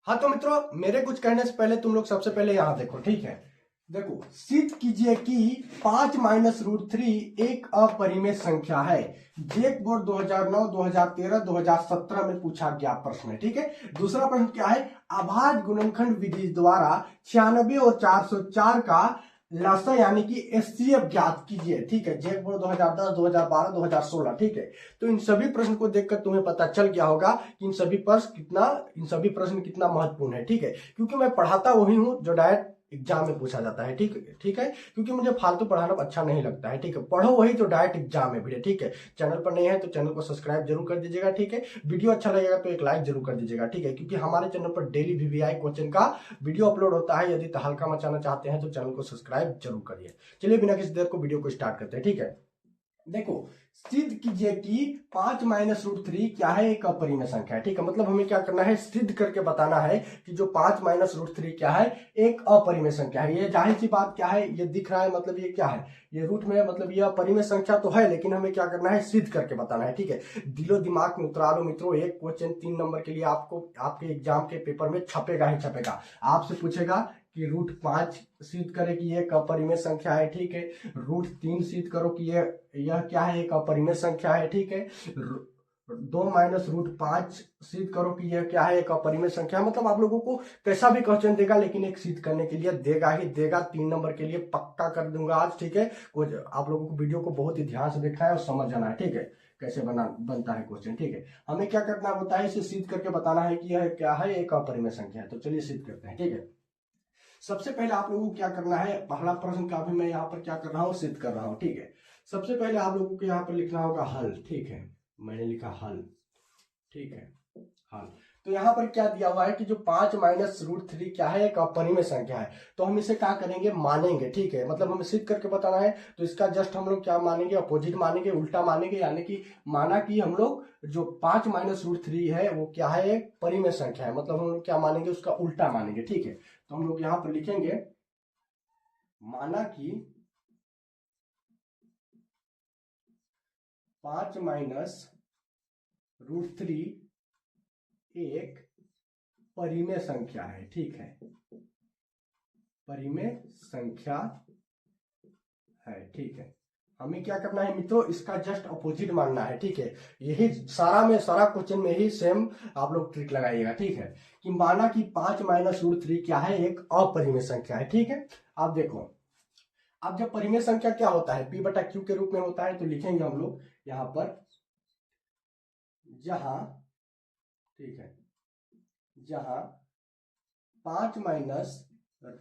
हाँ तो मित्रों, मेरे कुछ कहने से पहले तुम लोग सबसे पहले यहां देखो, ठीक है। देखो, सिद्ध कीजिए कि 5 - √3 एक अपरिमेय संख्या है। जेक बोर्ड 2009, 2013, 2017 में पूछा गया प्रश्न है, ठीक है। दूसरा प्रश्न क्या है? अभाज्य गुणनखंड विधि द्वारा 96 और 404 का लसा यानी कि एचसीएफ ज्ञात कीजिए, ठीक है। जेक बोर्ड 2010, 2012, 2016, ठीक है। तो इन सभी प्रश्न को देखकर तुम्हें पता चल गया होगा कि इन सभी प्रश्न कितना महत्वपूर्ण है, ठीक है। क्योंकि मैं पढ़ाता वही हूं जो डायरेक्ट एग्जाम में पूछा जाता है, ठीक है। क्योंकि मुझे फालतू पढ़ाना अच्छा नहीं लगता है, ठीक है। पढ़ो वही जो डायरेक्ट एग्जाम में भी है, ठीक है। चैनल पर नहीं है तो चैनल को सब्सक्राइब जरूर कर दीजिएगा, ठीक है। वीडियो अच्छा लगेगा तो एक लाइक जरूर कर दीजिएगा, ठीक है। क्योंकि हमारे चैनल पर डेली वीवीआई क्वेश्चन का वीडियो अपलोड होता है। यदि तहलका मचाना चाहते हैं तो चैनल को सब्सक्राइब जरूर करिए। चलिए बिना किसी देर को वीडियो को स्टार्ट करते हैं, ठीक है। देखो, सिद्ध कीजिए कि 5 - √3 क्या है? एक अपरिमेय संख्या है, ठीक है। मतलब हमें क्या करना है? सिद्ध करके बताना है कि जो 5 - √3 क्या है? एक अपरिमेय संख्या है। ये जाहिर सी बात क्या है, ये दिख रहा है, मतलब ये क्या है? ये रूट में, मतलब ये अपरिमेय संख्या तो है, लेकिन हमें क्या करना है? सिद्ध करके बताना है, ठीक है। दिलो दिमाग में उतरा लो मित्रों, एक क्वेश्चन 3 नंबर के लिए आपको आपके एग्जाम के पेपर में छपेगा ही छपेगा। आपसे पूछेगा कि √5 सिद्ध करे कि ये एक अपरिमेय संख्या है, ठीक है। √3 सिद्ध करो कि यह क्या है? एक अपरिमेय संख्या है, ठीक है। 2 - √5 सिद्ध करो कि यह क्या है? एक अपरिमेय संख्या है। मतलब आप लोगों को कैसा भी क्वेश्चन देगा, लेकिन एक सिद्ध करने के लिए देगा ही देगा। 3 नंबर के लिए पक्का कर दूंगा आज, ठीक है। आप लोगों को वीडियो को बहुत ही ध्यान से देखना है और समझ जाना है, ठीक है। कैसे बनता है क्वेश्चन, ठीक है। हमें क्या करना होता है? इसे सिद्ध करके बताना है कि यह क्या है? एक अपरिमेय संख्या है। तो चलिए सिद्ध करते हैं, ठीक है। सबसे पहले आप लोगों को क्या करना है? पहला प्रश्न का भी मैं यहाँ पर क्या कर रहा हूँ? सिद्ध कर रहा हूँ, ठीक है। सबसे पहले आप लोगों को यहाँ पर लिखना होगा हल, ठीक है। मैंने लिखा हल, ठीक है। हल। तो यहाँ पर क्या दिया हुआ है कि जो 5 - √3 क्या है? एक अपरिमेय संख्या है। तो हम इसे क्या करेंगे? मानेंगे, ठीक है। मतलब हमें सिद्ध करके बताना है, तो इसका जस्ट हम लोग क्या मानेंगे? अपोजिट मानेंगे, उल्टा मानेंगे। यानी कि माना कि हम लोग जो 5 - √3 है वो क्या है? एक परिमेय संख्या है। मतलब हम लोग क्या मानेंगे? उसका उल्टा मानेंगे, ठीक है। तो हम लोग यहाँ पर लिखेंगे, माना कि 5 - √3 एक परिमेय संख्या है, ठीक है। परिमेय संख्या है, ठीक है। हमें क्या करना है मित्रों? इसका जस्ट अपोजिट मानना है, ठीक है। यही सारा क्वेश्चन में ही सेम आप लोग ट्रिक लगाइएगा, ठीक है। कि माना कि 5 - √3 क्या है? एक अपरिमेय संख्या है, ठीक है। आप देखो, अब जब परिमेय संख्या क्या होता है? P/Q के रूप में होता है। तो लिखेंगे हम लोग यहां पर, जहां, ठीक है, जहां 5 -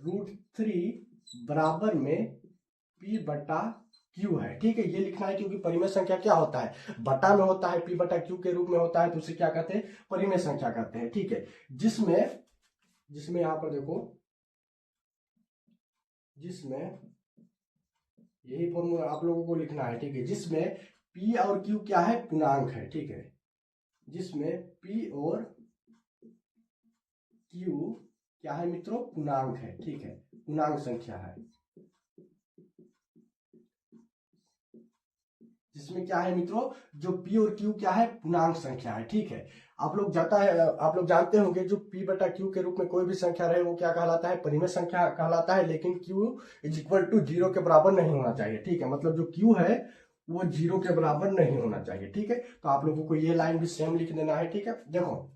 √3 बराबर में P/Q है, ठीक है। ये लिखना है क्योंकि परिमेय संख्या क्या होता है? बटा में होता है, P/Q के रूप में होता है, तो उसे क्या कहते हैं? परिमेय संख्या कहते हैं, ठीक है। जिसमें जिसमें यहां पर देखो, जिसमें यही फॉर्मूला आप लोगों को लिखना है, ठीक है। जिसमें P और Q क्या है? पूर्णांक है, ठीक है। जिसमें P और Q क्या है मित्रों? पूर्णांक है, ठीक है। पूर्णांक संख्या है। जिसमें क्या है मित्रों? जो P और Q क्या है? पूर्णांक संख्या है, ठीक है। आप लोग जानते होंगे, जो P/Q के रूप में कोई भी संख्या रहे वो क्या कहलाता है? परिमेय संख्या कहलाता है। लेकिन Q = 0 के बराबर नहीं होना चाहिए, ठीक है। मतलब जो Q है वो 0 के बराबर नहीं होना चाहिए, ठीक है। तो आप लोगों को ये लाइन भी सेम लिख देना है, ठीक है। देखो,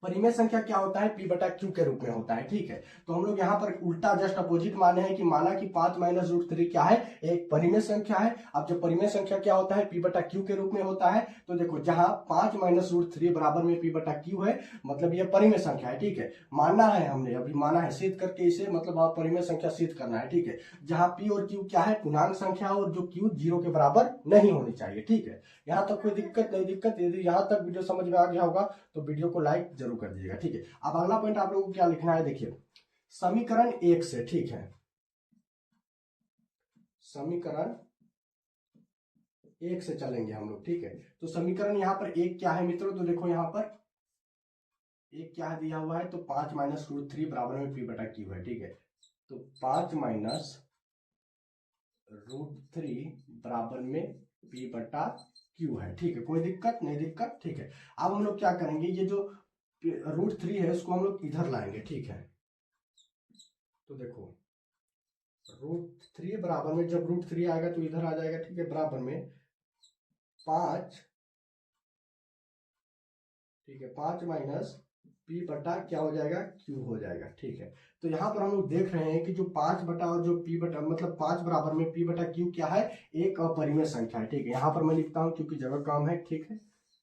परिमेय संख्या क्या होता है? P/Q के रूप में होता है, ठीक है। तो हम लोग यहाँ पर उल्टा जस्ट अपोजिट माने हैं कि माना कि 5 - √3 क्या है? एक परिमेय संख्या है। अब जब परिमेय संख्या क्या होता है? P/Q के रूप में होता है। तो देखो, जहां 5 - √3 बराबर में P/Q है, मतलब ये परिमेय संख्या है, ठीक है। मानना है, हमने अभी माना है, सिद्ध करके इसे, मतलब आप परिमेय संख्या सिद्ध करना है, ठीक है। जहां P और Q क्या है? पूर्णांक संख्या, और जो Q 0 के बराबर नहीं होनी चाहिए, ठीक है। यहाँ तक कोई दिक्कत नहीं? दिक्कत यदि यहाँ तक वीडियो समझ में आ गया होगा तो वीडियो को लाइक जरूर कर दीजिएगा, ठीक है। अब अगला पॉइंट आप लोगों को क्या लिखना है? देखिए, समीकरण 1 से, ठीक है। समीकरण 1 से चलेंगे हम लोग, ठीक है। तो समीकरण यहाँ पर 1 क्या है मित्रों? तो देखो, यहाँ पर 1 क्या दिया हुआ है? तो 5 - √3 बराबर में P/Q है, ठीक है। तो 5 - √3 बराबर में P/Q है, ठीक है। कोई दिक्कत नहीं? दिक्कत, ठीक है। अब हम लोग क्या करेंगे? ये जो √3 है उसको हम लोग इधर लाएंगे, ठीक है। तो देखो √3 बराबर में, जब √3 आएगा तो इधर आ जाएगा, ठीक है, बराबर में 5, ठीक है, 5 माइनस P बटा क्या हो जाएगा, Q हो जाएगा, ठीक है। तो यहाँ पर हम लोग देख रहे हैं कि जो 5 बटा और जो P बटा, मतलब 5 बराबर में P बटा Q क्या है, एक अपरिमेय संख्या है, ठीक है। यहाँ पर मैं लिखता हूँ क्योंकि जगह कम है, ठीक है,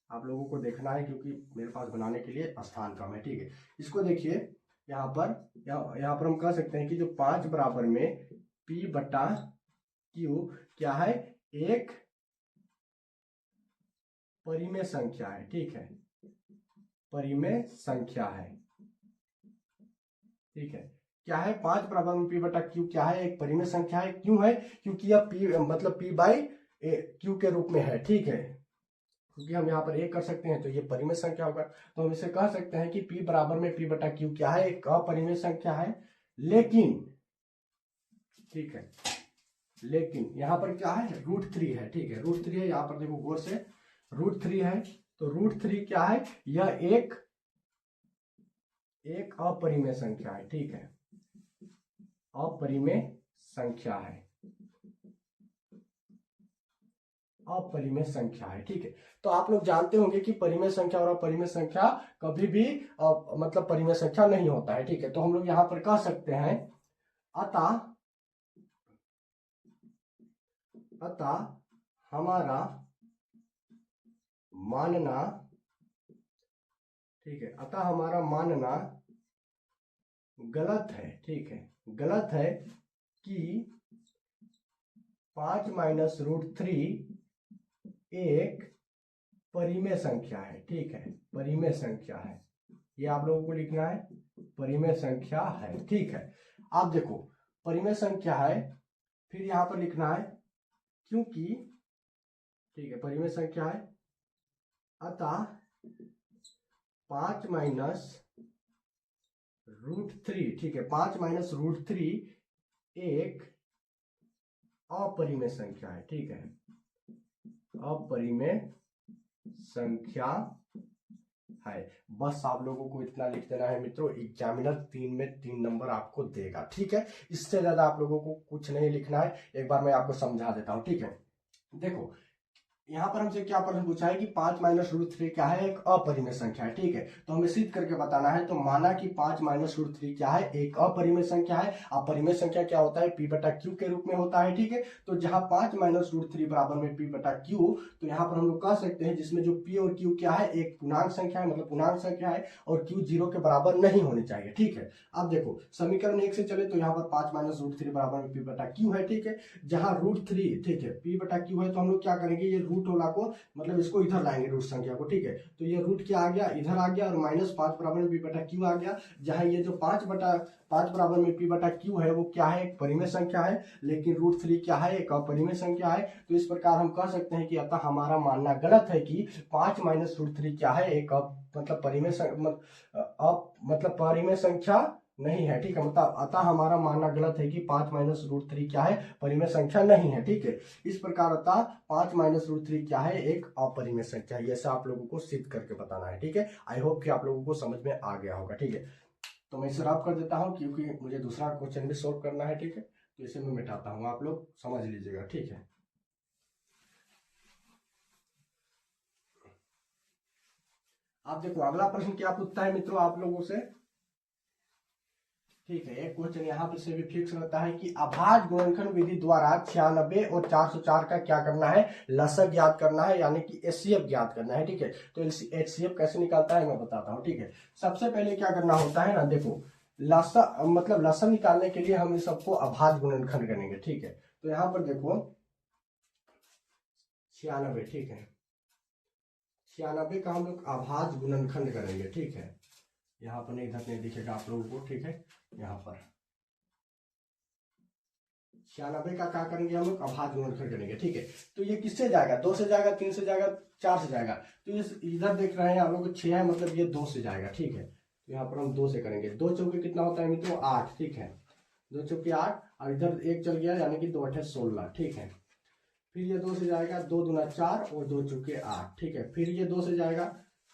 आप लोगों को देखना है क्योंकि मेरे पास बनाने के लिए स्थान कम है, ठीक है। इसको देखिए यहाँ पर हम कह सकते हैं कि जो 5 बराबर में P बटा Q क्या है, एक परिमेय संख्या है, ठीक है, परिमेय संख्या है, ठीक है। क्या है, 5 बराबर में P बटा Q क्या है, एक परिमेय संख्या है। क्यों है, क्योंकि यह P मतलब P बाई Q के रूप में है, ठीक है, क्योंकि हम यहाँ पर एक कर सकते हैं तो ये परिमेय संख्या होगा। तो हम इसे कह सकते हैं कि P बराबर में P बटा Q क्या है, एक अपरिमेय संख्या है। लेकिन, ठीक है, लेकिन यहाँ पर क्या है, √3 है, ठीक है, √3 है, यहाँ पर देखो गौर से, √3 है। तो √3 क्या है, यह एक अपरिमेय संख्या है, ठीक है, अपरिमेय संख्या है, अपरिमेय संख्या है, ठीक है। तो आप लोग जानते होंगे कि परिमेय संख्या और अपरिमेय संख्या कभी भी मतलब परिमेय संख्या नहीं होता है, ठीक है। तो हम लोग यहां पर कह सकते हैं अतः हमारा मानना, ठीक है, अतः हमारा मानना गलत है, ठीक है, गलत है कि 5 माइनस √3 एक परिमेय संख्या है, ठीक है, परिमेय संख्या है, ये आप लोगों को लिखना है, परिमेय संख्या है, ठीक है। आप देखो परिमेय संख्या है, फिर यहां पर लिखना है क्योंकि, ठीक है, परिमेय संख्या है, अतः 5 माइनस √3, ठीक है, 5 माइनस √3 एक अपरिमेय संख्या है, ठीक है, अपरिमेय संख्या है। बस आप लोगों को इतना लिख देना है मित्रों, एग्जामिनर 3 में 3 नंबर आपको देगा, ठीक है। इससे ज्यादा आप लोगों को कुछ नहीं लिखना है। एक बार मैं आपको समझा देता हूं, ठीक है। देखो यहाँ पर हमसे क्या प्रश्न पूछा है कि 5 माइनस √3 क्या है, एक अपरिमेय संख्या है, ठीक है। तो हमें सिद्ध करके बताना है। तो माना कि 5 माइनस √3 क्या है, एक अपरिमेय संख्या है। अपरिमेय संख्या क्या होता है, P बटा Q के रूप में होता है, ठीक है। तो जहां 5 माइनस √3 बराबर में P बटा Q, तो यहाँ पर हम लोग कह सकते हैं जिसमें जो P और Q क्या है, एक पूर्णांक संख्या है, मतलब पूर्णांक संख्या है, और Q 0 के बराबर नहीं होने चाहिए, ठीक है। अब देखो समीकरण 1 से चले तो यहाँ पर 5 माइनस √3 बराबर में P बटा Q है, ठीक है। जहां √3, ठीक है, P बटा Q है, तो हम लोग क्या करेंगे, ये रूट वाला को, मतलब इसको इधर लाएंगे रूट संख्या को, ठीक है। तो ये रूट क्या आ गया, इधर आ गया, और -5 बराबर में P बटा Q आ गया। जहां ये जो 5 बराबर में P बटा Q है वो क्या है, एक परिमेय संख्या है, लेकिन √3 क्या है, एक अपरिमेय संख्या है। तो इस प्रकार हम कह सकते हैं कि अतः हमारा मानना गलत है कि 5 माइनस √3 क्या है, एक मतलब परिमेय परिमेय संख्या नहीं है, ठीक है। मतलब अतः हमारा मानना गलत है कि 5 माइनस √3 क्या है, परिमेय संख्या नहीं है, ठीक है। इस प्रकार अतः 5 माइनस √3 क्या है, एक अपरिमेय संख्या है। ऐसा आप लोगों को सिद्ध करके बताना है, ठीक है। आई होप कि आप लोगों को समझ में आ गया होगा, ठीक है। तो मैं इसे रब कर देता हूं क्योंकि मुझे दूसरा क्वेश्चन भी सोल्व करना है, ठीक है। तो इसे मैं मिटाता हूं, आप लोग समझ लीजिएगा, ठीक है। आप देखो अगला प्रश्न क्या पूछता है मित्रों आप लोगों से, ठीक है। एक क्वेश्चन यहाँ पे से भी फिक्स रहता है कि अभाज्य गुणनखंड विधि द्वारा 96 और 404 का क्या करना है, लसक ज्ञात करना है, यानी कि HCF ज्ञात करना है, ठीक है। तो HCF कैसे निकालता है मैं बताता हूँ, ठीक है। सबसे पहले क्या करना होता है ना, देखो लसक, मतलब लसक निकालने के लिए हम इस सबको अभाज्य गुणनखंड करेंगे, ठीक है। तो यहाँ पर देखो 96, ठीक है, 96 का हम लोग अभाज्य गुणनखंड करेंगे, ठीक है। यहाँ पर नहीं, इधर नहीं दिखेगा आप लोगों को, ठीक है। यहाँ पर 96 का क्या करेंगे हम लोग, अभाज्य गुणनखंड करेंगे, ठीक है। तो ये किससे जाएगा, 2 से जाएगा, 3 से जाएगा, 4 से जाएगा। तो ये इधर देख रहे हैं आप लोग 6 है, मतलब ये 2 से जाएगा, ठीक है। तो यहाँ पर हम 2 से करेंगे। 2 चौके कितना होता है मित्रों, 8, ठीक है। 2 चौके 8, और इधर 1 चल गया, यानी कि 2 8 16, ठीक है। फिर ये 2 से जाएगा, 2 दूना 4 और 2 चौके 8, ठीक है। फिर ये 2 से जाएगा,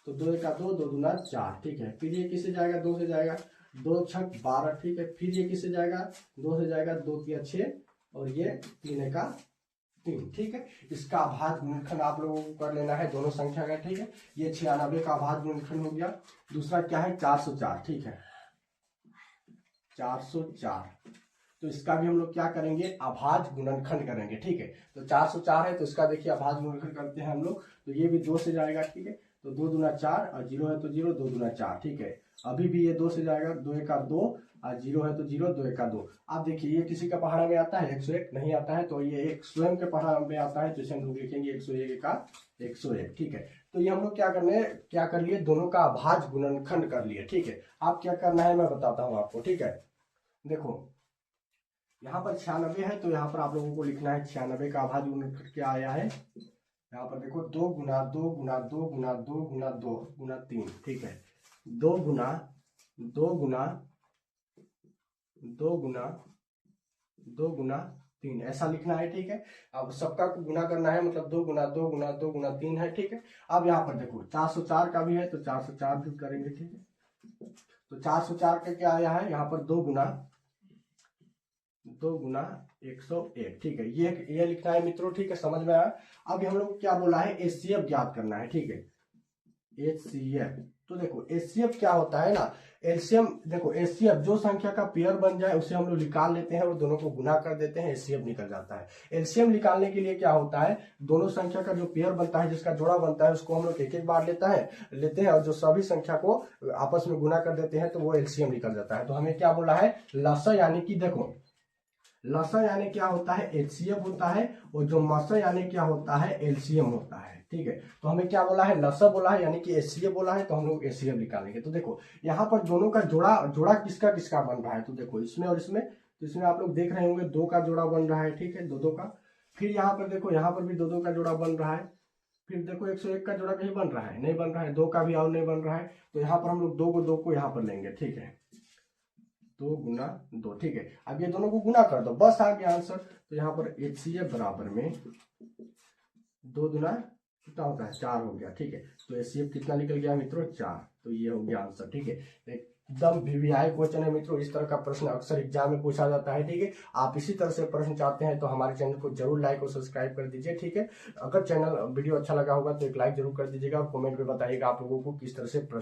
तो 2 एका 2, 2 दूना 4, ठीक है। फिर ये किससे जाएगा, 2 से जाएगा, 2 छक 12, ठीक है। फिर ये किससे जाएगा, 2 से जाएगा, 2 तिया 6 और ये 3 एका 3, ठीक है। इसका अभाज्य गुणनखंड आप लोगों को कर लेना है दोनों संख्या का, ठीक है। ये 96 का अभाज्य गुणनखंड हो गया। दूसरा क्या है, 404, ठीक है, 404। तो इसका भी हम लोग क्या करेंगे, अभाज्य गुणनखंड करेंगे, ठीक है। तो 404 है तो इसका देखिए अभाज्य गुणनखंड करते हैं हम लोग। तो ये भी 2 से जाएगा, ठीक है। तो 2 दूना 4 और 0 है तो 0, 2 दूना 4, ठीक है। अभी भी ये 2 से जाएगा, 2 एका 2 और 0 है तो 0, 2 एका 2। आप देखिए ये किसी का पहाड़ा में आता है, 101 नहीं आता है, तो ये एक स्वयं के पहाड़ा में आता है, तो इसे हम लोग लिखेंगे 101 का 101, ठीक है। तो ये हम लोग क्या कर लिए, दोनों का अभाज्य गुणनखंड कर लिए, ठीक है। आप क्या करना है मैं बताता हूँ आपको, ठीक है। देखो यहाँ पर 96 है तो यहाँ पर आप लोगों को लिखना है 96 का अभाज्य गुणनखंड क्या आया है। यहाँ पर देखो 2 गुना 2 गुना 2 गुना 2 गुना 2 गुना 3, ठीक है। 2 गुना 2 गुना 2 गुना 2 गुना 3 ऐसा लिखना है, ठीक है। अब सबका को गुना करना है, मतलब 2 गुना 2 गुना 2 गुना 3 है, ठीक है। अब यहाँ पर देखो 404 का भी है तो 404 भी करेंगे, ठीक है। तो 404 का क्या आया है, यहाँ पर 2 गुना 101, ठीक है। ये लिखना है मित्रों, ठीक है, समझ में आया। अब हम लोग क्या बोला है, एचसीएफ ज्ञात करना है, ठीक है, एचसीएफ। तो देखो एचसीएफ क्या होता है ना, एलसीएम, देखो एचसीएफ जो संख्या का पेयर बन जाए उसे हम लोग निकाल लेते हैं और दोनों को गुना कर देते हैं, एचसीएफ निकल जाता है। एलसीएम निकालने के लिए क्या होता है, दोनों संख्या का जो पेयर बनता है, जिसका जोड़ा बनता है, उसको हम लोग एक एक बार लेते हैं और जो सभी संख्या को आपस में गुना कर देते हैं तो वो एलसीएम निकल जाता है। तो हमें क्या बोला है, लसा, यानी कि देखो लसा यानी क्या होता है, एचसीएफ होता है, और जो मसा यानी क्या होता है, एलसीएम होता है, ठीक है। तो हमें क्या बोला है, लसा बोला है, यानी कि एचसीएफ बोला है, तो हम लोग एचसीएफ निकालेंगे। तो देखो यहाँ पर दोनों का जोड़ा किसका किसका बन रहा है, तो देखो इसमें और इसमें, तो इसमें आप लोग देख रहे होंगे 2 का जोड़ा बन रहा है, ठीक है, 2 का। फिर यहाँ पर देखो, यहाँ पर भी 2 का जोड़ा बन रहा है। फिर देखो 101 का जोड़ा कहीं बन रहा है, नहीं बन रहा है, 2 का भी और नहीं बन रहा है। तो यहाँ पर हम लोग 2 को यहाँ पर लेंगे, ठीक है, 2 गुना 2, ठीक है। अब ये दोनों को गुना कर दो, बस आ गया आंसर। तो यहाँ पर एचसीएफ बराबर में 2 दुना कितना होता है, 4 हो गया, ठीक है। तो एचसीएफ कितना निकल गया मित्रों, 4। तो ये हो गया आंसर, ठीक है। एकदम वीवीआई क्वेश्चन है मित्रों, इस तरह का प्रश्न अक्सर एग्जाम में पूछा जाता है, ठीक है। आप इसी तरह से प्रश्न चाहते हैं तो हमारे चैनल को जरूर लाइक और सब्सक्राइब कर दीजिए, ठीक है। अगर वीडियो अच्छा लगा होगा तो एक लाइक जरूर कर दीजिएगा और कमेंट में बताइएगा आप लोगों को किस तरह से प्रश्न